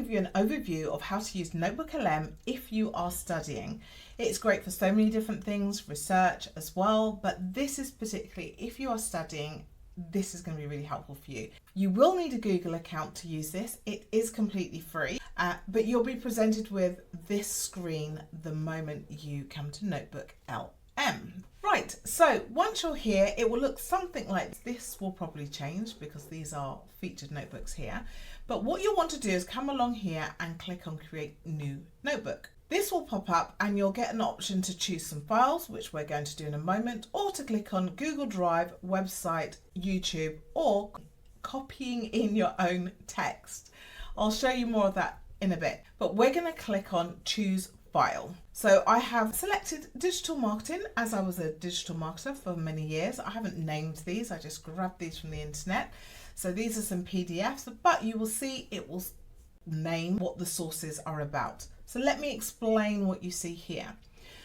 give you an overview of how to use NotebookLM if you are studying. It's great for so many different things, research as well, but this is particularly if you are studying, this is going to be really helpful for you. You will need a Google account to use this. It is completely free, but you'll be presented with this screen the moment you come to NotebookLM. Right, so once you're here, it will look something like this. This will probably change because these are featured notebooks here. But what you'll want to do is come along here and click on Create New Notebook. This will pop up and you'll get an option to choose some files, which we're going to do in a moment, or to click on Google Drive, website, YouTube, or copying in your own text. I'll show you more of that in a bit, but we're going to click on Choose File. So I have selected digital marketing, as I was a digital marketer for many years. I haven't named these, I just grabbed these from the internet. So these are some PDFs, but you will see it will name what the sources are about. So let me explain what you see here.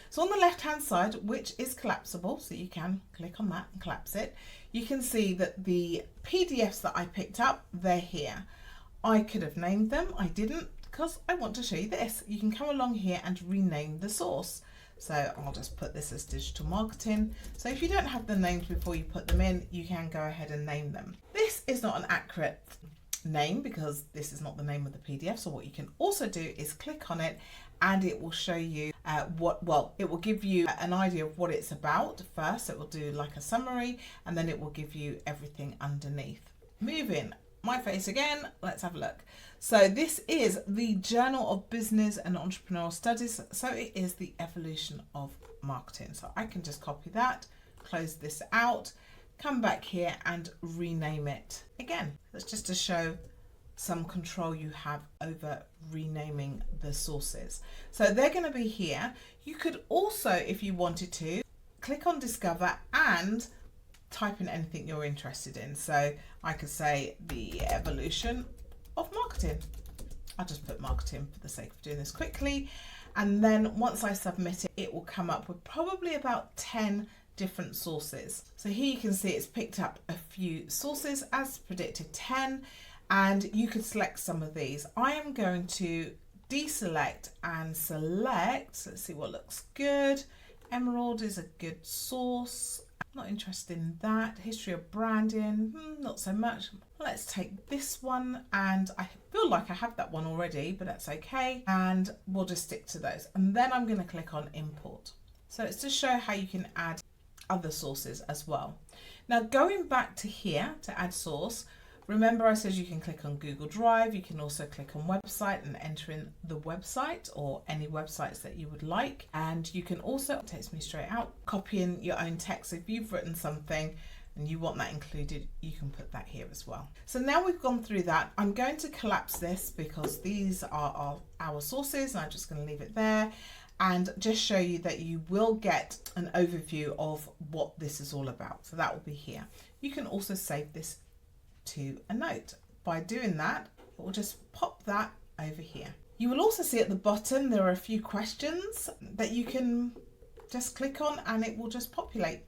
So on the left hand side, which is collapsible, so you can click on that and collapse it, you can see that the PDFs that I picked up, they're here. I could have named them, I didn't, because I want to show you this. You can come along here and rename the source. So I'll just put this as digital marketing. So if you don't have the names before you put them in, you can go ahead and name them. This is not an accurate name because this is not the name of the PDF. So what you can also do is click on it and it will show you it will give you an idea of what it's about first. It will do like a summary and then it will give you everything underneath. Moving my face again, let's have a look. So this is the Journal of Business and Entrepreneurial Studies. So it is the evolution of marketing. So I can just copy that, close this out, come back here and rename it again. That's just to show some control you have over renaming the sources. So they're going to be here. You could also, if you wanted to, click on Discover and type in anything you're interested in. So I could say the evolution of marketing. I'll just put marketing for the sake of doing this quickly. And then once I submit it, it will come up with probably about 10 different sources. So here you can see it's picked up a few sources as predicted, 10, and you could select some of these. I am going to deselect and select. Let's see what looks good. Emerald is a good source. Not interested in that. History of branding, not so much. Let's take this one, and I feel like I have that one already, but that's okay. And we'll just stick to those. And then I'm going to click on import. So it's to show how you can add other sources as well. Now going back to here to add source, remember I said you can click on Google Drive, you can also click on website and enter in the website or any websites that you would like. And you can also, it takes me straight out, copy in your own text. If you've written something and you want that included, you can put that here as well. So now we've gone through that, I'm going to collapse this because these are our sources and I'm just going to leave it there and just show you that you will get an overview of what this is all about. So that will be here. You can also save this to a note. By doing that, we'll just pop that over here. You will also see at the bottom there are a few questions that you can just click on and it will just populate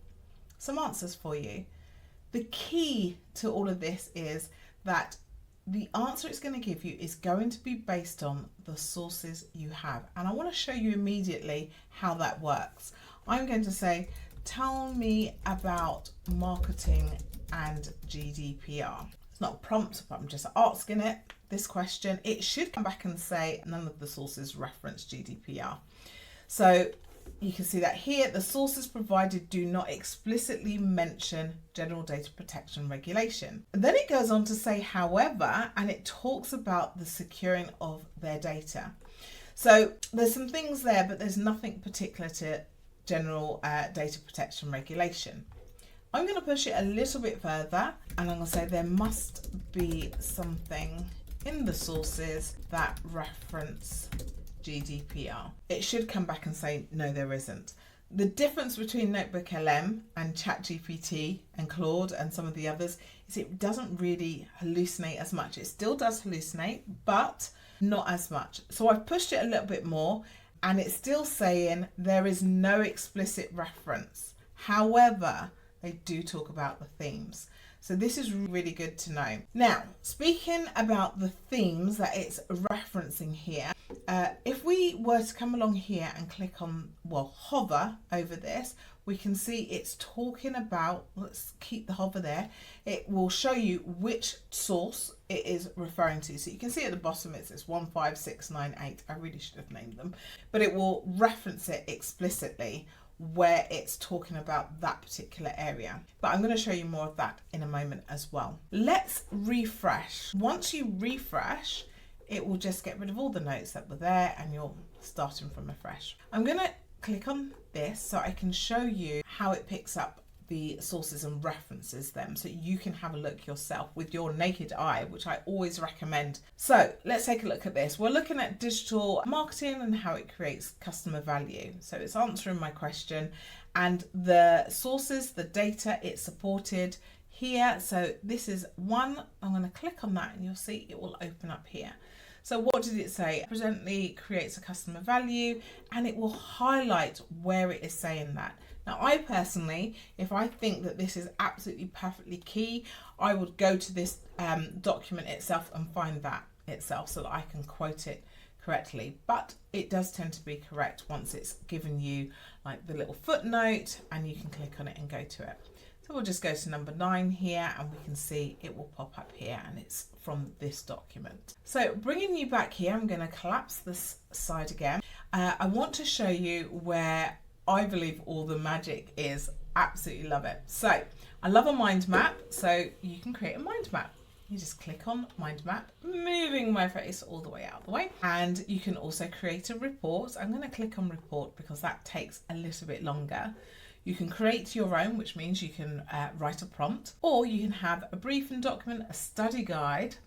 some answers for you. The key to all of this is that the answer it's going to give you is going to be based on the sources you have. And I want to show you immediately how that works. I'm going to say, tell me about marketing and GDPR. It's not a prompt, but I'm just asking it this question. It should come back and say none of the sources reference GDPR. So you can see that here, the sources provided do not explicitly mention General Data Protection Regulation. And then it goes on to say, however, and it talks about the securing of their data. So there's some things there, but there's nothing particular to General Data Protection Regulation. I'm going to push it a little bit further and I'm going to say there must be something in the sources that reference GDPR. It should come back and say, no, there isn't. The difference between NotebookLM and ChatGPT and Claude and some of the others is it doesn't really hallucinate as much. It still does hallucinate, but not as much. So I've pushed it a little bit more and it's still saying there is no explicit reference. However, they do talk about the themes. So this is really good to know. Now, speaking about the themes that it's referencing here, if we were to come along here and click on, well, hover over this, we can see it's talking about, let's keep the hover there, it will show you which source it is referring to. So you can see at the bottom it says 15698. I really should have named them, but it will reference it explicitly where it's talking about that particular area. But I'm going to show you more of that in a moment as well. Let's refresh. Once you refresh, it will just get rid of all the notes that were there and you're starting from afresh. I'm going to click on this so I can show you how it picks up the sources and references them so you can have a look yourself with your naked eye, which I always recommend. So let's take a look at this. We're looking at digital marketing and how it creates customer value. So it's answering my question, and the sources, the data it's supported here. So this is one. I'm going to click on that and you'll see it will open up here. So what did it say? Presently creates a customer value, and it will highlight where it is saying that. Now, I personally, if I think that this is absolutely perfectly key, I would go to this document itself and find that itself so that I can quote it correctly. But it does tend to be correct once it's given you like the little footnote and you can click on it and go to it. So we'll just go to number 9 here and we can see it will pop up here and it's from this document. So bringing you back here, I'm going to collapse this side again. I want to show you where I believe all the magic is. Absolutely love it. So I love a mind map. So you can create a mind map. You just click on mind map, moving my face all the way out of the way. And you can also create a report. I'm going to click on report because that takes a little bit longer. You can create your own, which means you can write a prompt, or you can have a briefing document, a study guide,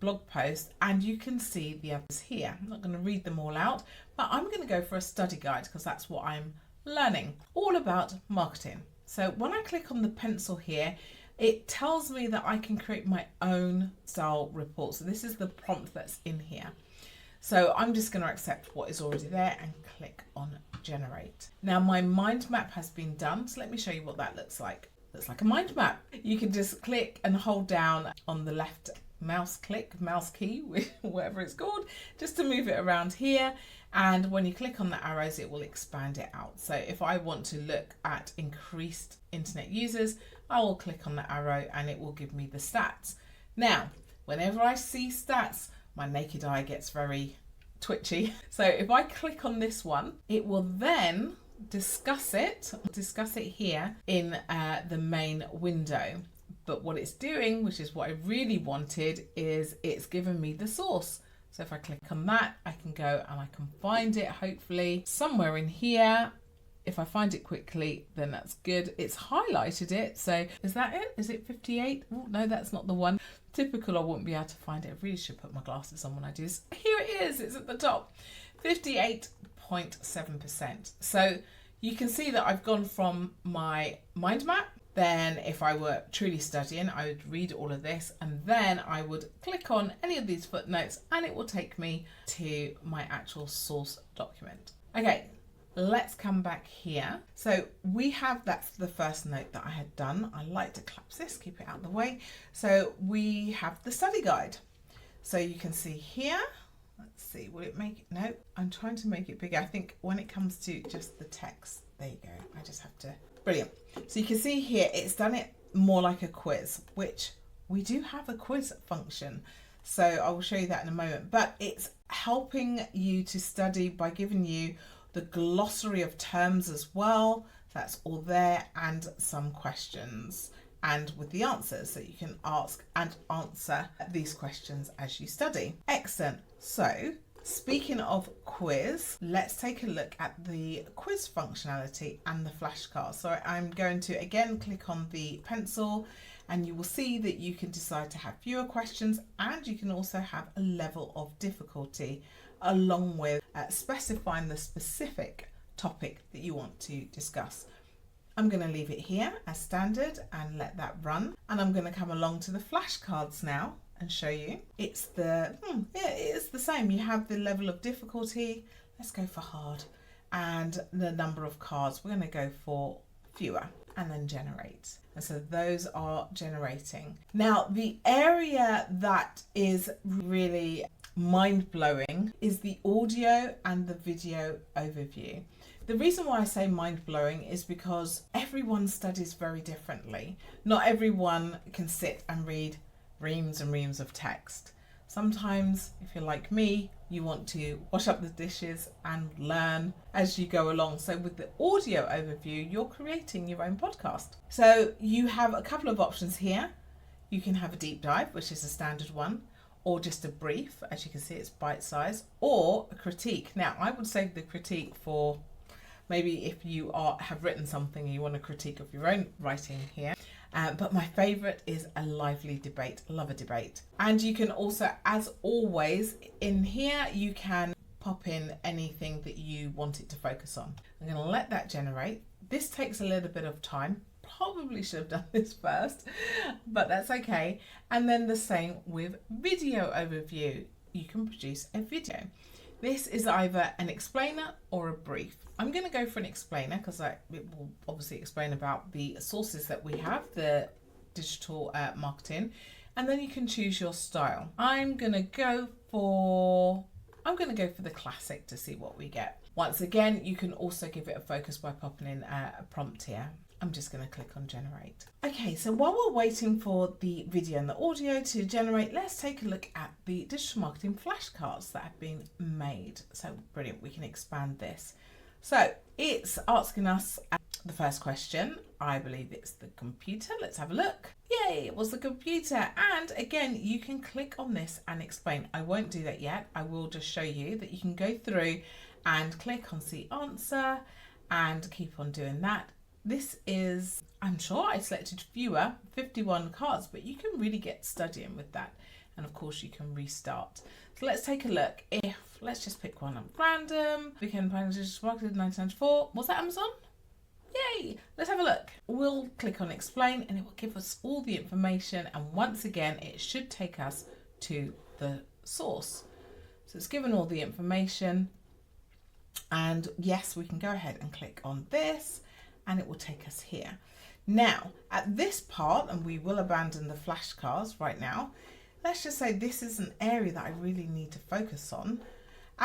blog post, and you can see the others here. I'm not going to read them all out, but I'm going to go for a study guide because that's what I'm learning, all about marketing. So when I click on the pencil here, it tells me that I can create my own style report. So this is the prompt that's in here. So I'm just going to accept what is already there and click on generate. Now my mind map has been done. So let me show you what that looks like. Looks like a mind map. You can just click and hold down on the left mouse key, whatever it's called, just to move it around here. And when you click on the arrows, it will expand it out. So if I want to look at increased internet users, I will click on the arrow and it will give me the stats. Now, whenever I see stats, my naked eye gets very twitchy. So if I click on this one, it will then discuss it here in the main window. But what it's doing, which is what I really wanted, is it's given me the source. So if I click on that, I can go and I can find it hopefully somewhere in here. If I find it quickly, then that's good. It's highlighted it. So is that it? Is it 58? Oh, no, that's not the one. Typical, I wouldn't be able to find it. I really should put my glasses on when I do this. Here it is. It's at the top. 58.7%. So you can see that I've gone from my mind map. Then if I were truly studying, I would read all of this and then I would click on any of these footnotes and it will take me to my actual source document. Okay, let's come back here. So we have, that's the first note that I had done. I like to collapse this, keep it out of the way. So we have the study guide. So you can see here, let's see, will it make it? No, I'm trying to make it bigger. I think when it comes to just the text, there you go. I just have to, brilliant. So you can see here, it's done it more like a quiz, which we do have a quiz function. So I will show you that in a moment, but it's helping you to study by giving you the glossary of terms as well. That's all there, and some questions and with the answers, so you can ask and answer these questions as you study. Excellent. So speaking of quiz, let's take a look at the quiz functionality and the flashcards. So I'm going to again click on the pencil and you will see that you can decide to have fewer questions and you can also have a level of difficulty along with specifying the specific topic that you want to discuss. I'm going to leave it here as standard and let that run. And I'm going to come along to the flashcards now and show you. It's the, yeah, it is the same. You have the level of difficulty. Let's go for hard. And the number of cards. We're going to go for fewer. and then generate. And so those are generating. Now, the area that is really mind-blowing is the audio and the video overview. The reason why I say mind-blowing is because everyone studies very differently. Not everyone can sit and read reams and reams of text. Sometimes, if you're like me, you want to wash up the dishes and learn as you go along. So with the audio overview, you're creating your own podcast. So you have a couple of options here. You can have a deep dive, which is a standard one, or just a brief. As you can see, it's bite-sized, or a critique. Now, I would save the critique for maybe if you have written something and you want a critique of your own writing here. But my favourite is a lively debate. I love a debate. And you can also, as always, in here, you can pop in anything that you want it to focus on. I'm going to let that generate. This takes a little bit of time. Probably should have done this first, but that's okay. And then the same with video overview. You can produce a video. This is either an explainer or a brief. I'm going to go for an explainer because it will obviously explain about the sources that we have, the digital marketing, and then you can choose your style. I'm going to go for the classic to see what we get. Once again, you can also give it a focus by popping in a prompt here. I'm just going to click on generate. Okay, so while we're waiting for the video and the audio to generate, let's take a look at the digital marketing flashcards that have been made. So brilliant, we can expand this. So it's asking us the first question. I believe it's the computer. Let's have a look. Yay, it was the computer. And again, you can click on this and explain. I won't do that yet. I will just show you that you can go through and click on see answer and keep on doing that. This is, I'm sure I selected fewer, 51 cards, but you can really get studying with that. And of course you can restart. So let's take a look. Let's just pick one at random. Weekend Planning Digital Marketing 1994. Was that Amazon? Yay! Let's have a look. We'll click on explain and it will give us all the information. And once again, it should take us to the source. So it's given all the information. And yes, we can go ahead and click on this and it will take us here. Now, at this part, and we will abandon the flashcards right now, let's just say this is an area that I really need to focus on.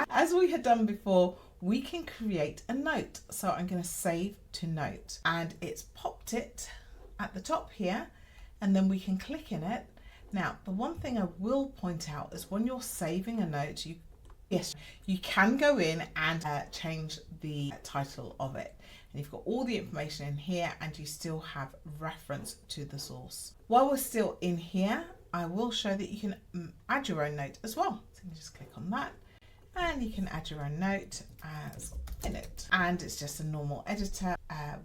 As we had done before, we can create a note. So I'm going to save to note, and it's popped it at the top here, and then we can click in it. Now, the one thing I will point out is when you're saving a note, you can go in and change the title of it. And you've got all the information in here and you still have reference to the source. While we're still in here, I will show that you can add your own note as well. So you can just click on that and you can add your own note as a note. And it's just a normal editor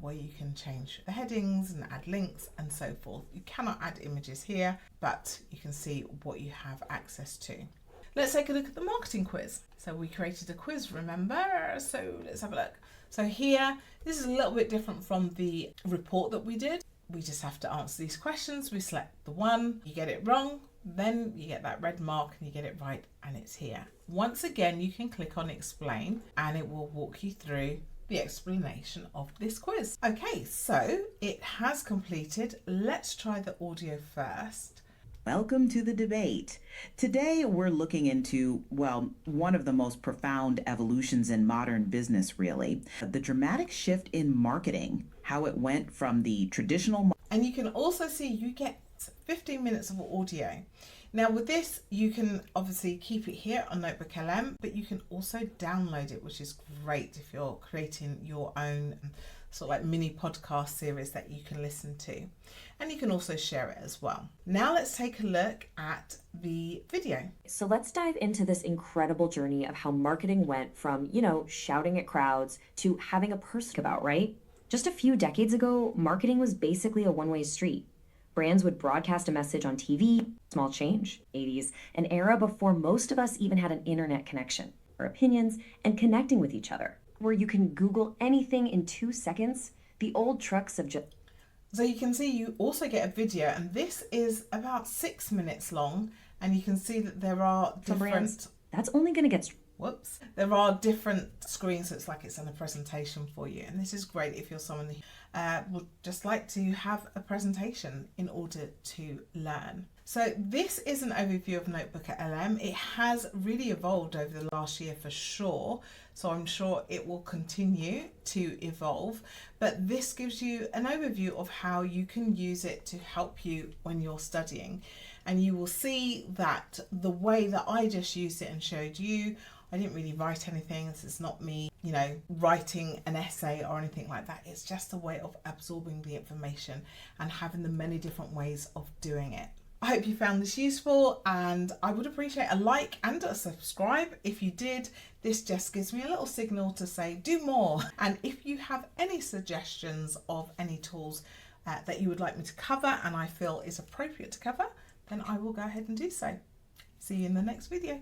where you can change the headings and add links and so forth. You cannot add images here, but you can see what you have access to. Let's take a look at the marketing quiz. So we created a quiz, remember? So let's have a look. So here, this is a little bit different from the report that we did. We just have to answer these questions. We select the one, you get it wrong, then you get that red mark and you get it right and it's here. Once again, you can click on explain and it will walk you through the explanation of this quiz. Okay, so it has completed. Let's try the audio first. Welcome to the debate. Today we're looking into, well, one of the most profound evolutions in modern business, really. The dramatic shift in marketing, how it went from the traditional... And you can also see you get 15 minutes of audio. Now with this, you can obviously keep it here on NotebookLM, but you can also download it, which is great if you're creating your own sort of like mini podcast series that you can listen to. And you can also share it as well. Now let's take a look at the video. So let's dive into this incredible journey of how marketing went from, shouting at crowds to having a person about, right? Just a few decades ago, marketing was basically a one-way street. Brands would broadcast a message on TV, small change, 80s, an era before most of us even had an internet connection, our opinions, and connecting with each other, where you can Google anything in 2 seconds. The old trucks of just... So you can see you also get a video, and this is about 6 minutes long, and you can see that there are different that's only going to get Whoops. There are different screens, so it's like it's in a presentation for you. And this is great if you're someone who would just like to have a presentation in order to learn. So this is an overview of NotebookLM. It has really evolved over the last year for sure. So I'm sure it will continue to evolve. But this gives you an overview of how you can use it to help you when you're studying. And you will see that the way that I just used it and showed you, I didn't really write anything. This is not me, you know, writing an essay or anything like that. It's just a way of absorbing the information and having the many different ways of doing it. I hope you found this useful, and I would appreciate a like and a subscribe if you did. This just gives me a little signal to say do more. And if you have any suggestions of any tools that you would like me to cover and I feel is appropriate to cover, then I will go ahead and do so. See you in the next video.